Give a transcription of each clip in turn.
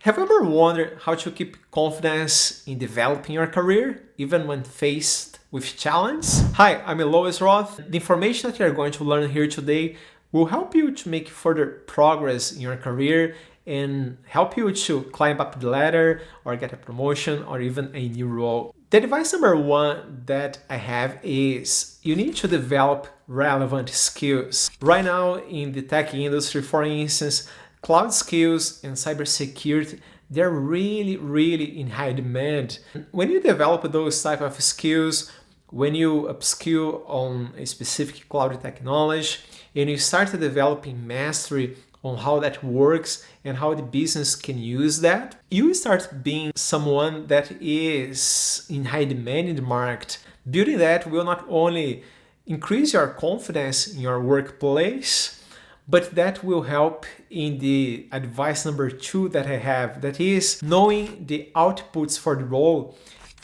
Have you ever wondered how to keep confidence in developing your career, even when faced with challenge? Hi, I'm Luiz Roth. The information that you're going to learn here today will help you to make further progress in your career and help you to climb up the ladder or get a promotion or even a new role. The advice number one that I have is you need to develop relevant skills. Right now in the tech industry, for instance, cloud skills and cybersecurity, they're really in high demand. When you develop those type of skills, when you upskill on a specific cloud technology and you start developing mastery on how that works and how the business can use that, you start being someone that is in high demand in the market. Building that will not only increase your confidence in your workplace, but that will help in the advice number two that I have, that is knowing the outputs for the role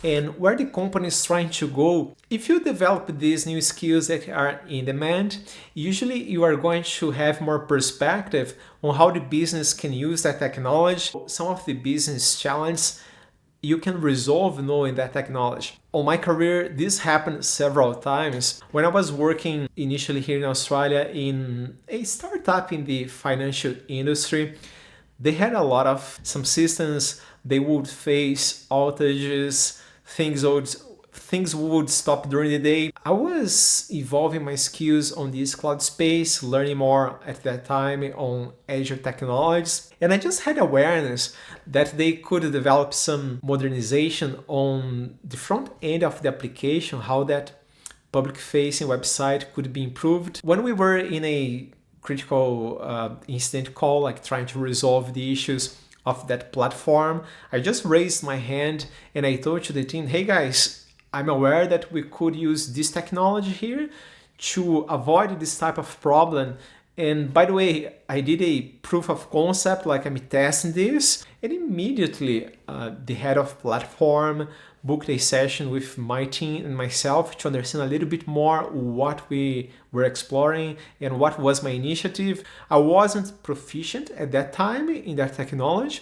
and where the company is trying to go. If you develop these new skills that are in demand, usually you are going to have more perspective on how the business can use that technology. Some of the business challenges you can resolve knowing that technology. On my career, this happened several times. When I was working initially here in Australia in a startup in the financial industry, they had a lot of some systems, they would face outages, things would stop during the day. I was evolving my skills on this cloud space, learning more at that time on Azure technologies, and I just had awareness that they could develop some modernization on the front end of the application, how that public-facing website could be improved. When we were in a critical incident call, like trying to resolve the issues of that platform, I just raised my hand and I told to the team, hey guys, I'm aware that we could use this technology here to avoid this type of problem. And by the way, I did a proof of concept, like I'm testing this, and immediately the head of platform booked a session with my team and myself to understand a little bit more what we were exploring and what was my initiative. I wasn't proficient at that time in that technology,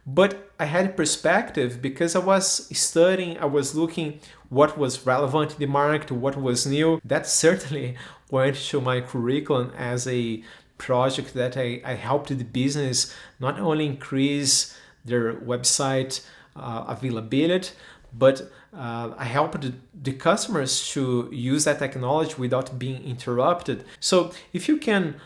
but I had perspective because I was studying, I was looking what was relevant in the market, what was new. That certainly went to my curriculum as a project that I helped the business not only increase their website availability, but I helped the customers to use that technology without being interrupted. So if you can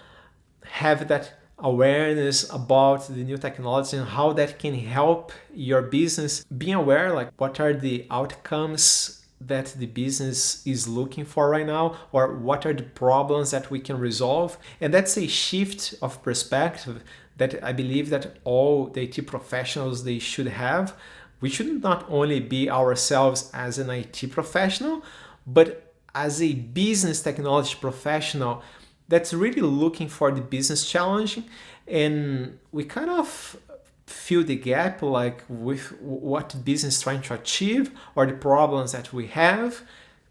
have that awareness about the new technology and how that can help your business, being aware like what are the outcomes that the business is looking for right now, or what are the problems that we can resolve. And that's a shift of perspective that I believe that all the IT professionals, they should have. We should not only be ourselves as an IT professional, but as a business technology professional that's really looking for the business challenge. And we kind of fill the gap like with what business is trying to achieve or the problems that we have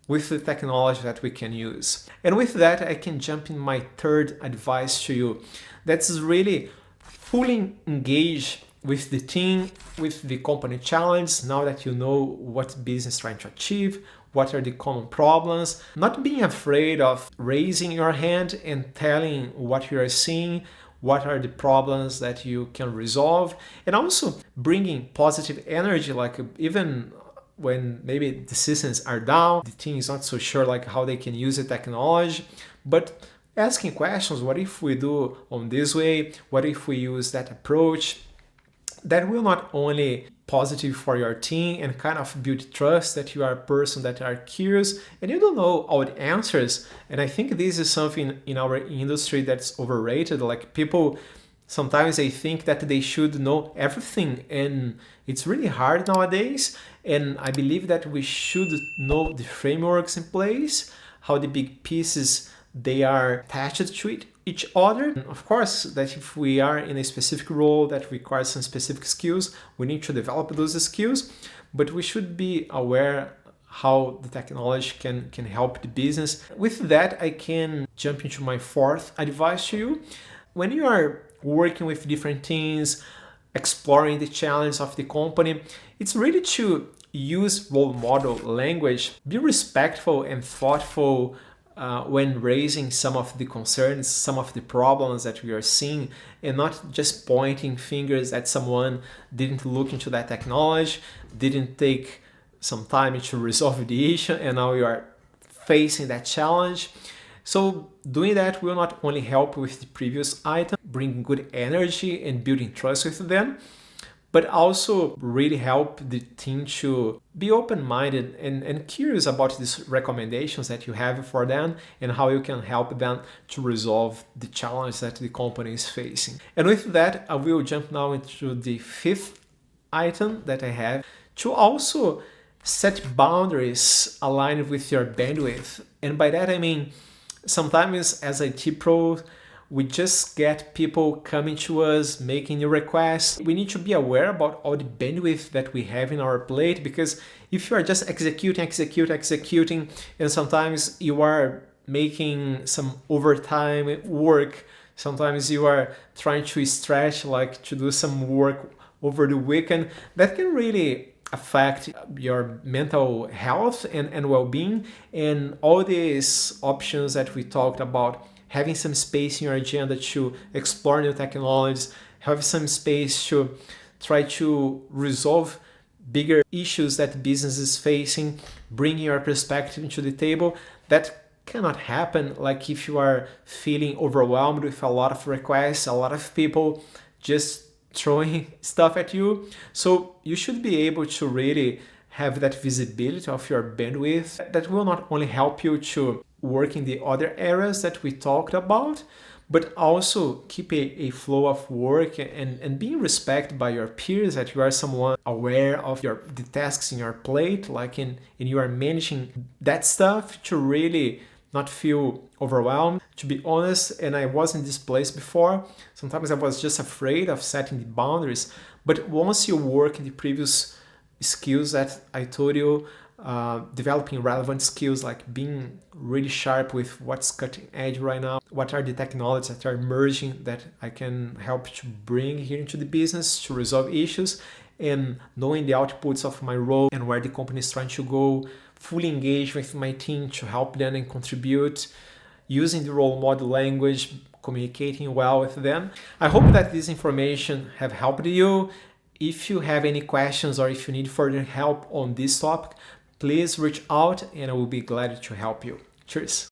with the technology that we can use. And with that, I can jump in my third advice to you. That's really fully engage with the team, with the company challenge, now that you know what business is trying to achieve, what are the common problems, not being afraid of raising your hand and telling what you are seeing, what are the problems that you can resolve, and also bringing positive energy, like even when maybe the systems are down, the team is not so sure like how they can use the technology, but asking questions, what if we do on this way, what if we use that approach? That will not only positive for your team and kind of build trust that you are a person that are curious and you don't know all the answers. And I think this is something in our industry that's overrated. Like people, sometimes they think that they should know everything, and it's really hard nowadays. And I believe that we should know the frameworks in place, how the big pieces they are attached to each other. And of course, that if we are in a specific role that requires some specific skills, we need to develop those skills, but we should be aware how the technology can help the business. With that, I can jump into my fourth advice to you. When you are working with different teams, exploring the challenge of the company. It's really to use role model language, be respectful and thoughtful when raising some of the concerns, some of the problems that we are seeing, and not just pointing fingers at someone didn't look into that technology, didn't take some time to resolve the issue, and now you are facing that challenge. So doing that will not only help with the previous item, bring good energy and building trust with them, but also really help the team to be open-minded and curious about these recommendations that you have for them and how you can help them to resolve the challenge that the company is facing. And with that, I will jump now into the fifth item that I have, to also set boundaries aligned with your bandwidth. And by that I mean, sometimes as IT pros, we just get people coming to us, making new requests. We need to be aware about all the bandwidth that we have in our plate, because if you are just executing, and sometimes you are making some overtime work, sometimes you are trying to stretch, like to do some work over the weekend, that can really affect your mental health and well-being. And all these options that we talked about, having some space in your agenda to explore new technologies, have some space to try to resolve bigger issues that business is facing, bringing your perspective into the table, that cannot happen like if you are feeling overwhelmed with a lot of requests, a lot of people just throwing stuff at you. So you should be able to really have that visibility of your bandwidth. That will not only help you to work in the other areas that we talked about, but also keep a flow of work and being respected by your peers, that you are someone aware of the tasks in your plate, like and you are managing that stuff to really not feel overwhelmed. To be honest, and I was in this place before, sometimes I was just afraid of setting the boundaries, but once you work in the previous skills that I told you, developing relevant skills like being really sharp with what's cutting edge right now, what are the technologies that are emerging that I can help to bring here into the business to resolve issues, and knowing the outputs of my role and where the company is trying to go, fully engage with my team to help them and contribute, using the role model language, communicating well with them. I hope that this information have helped you. If you have any questions or if you need further help on this topic, please reach out and I will be glad to help you. Cheers.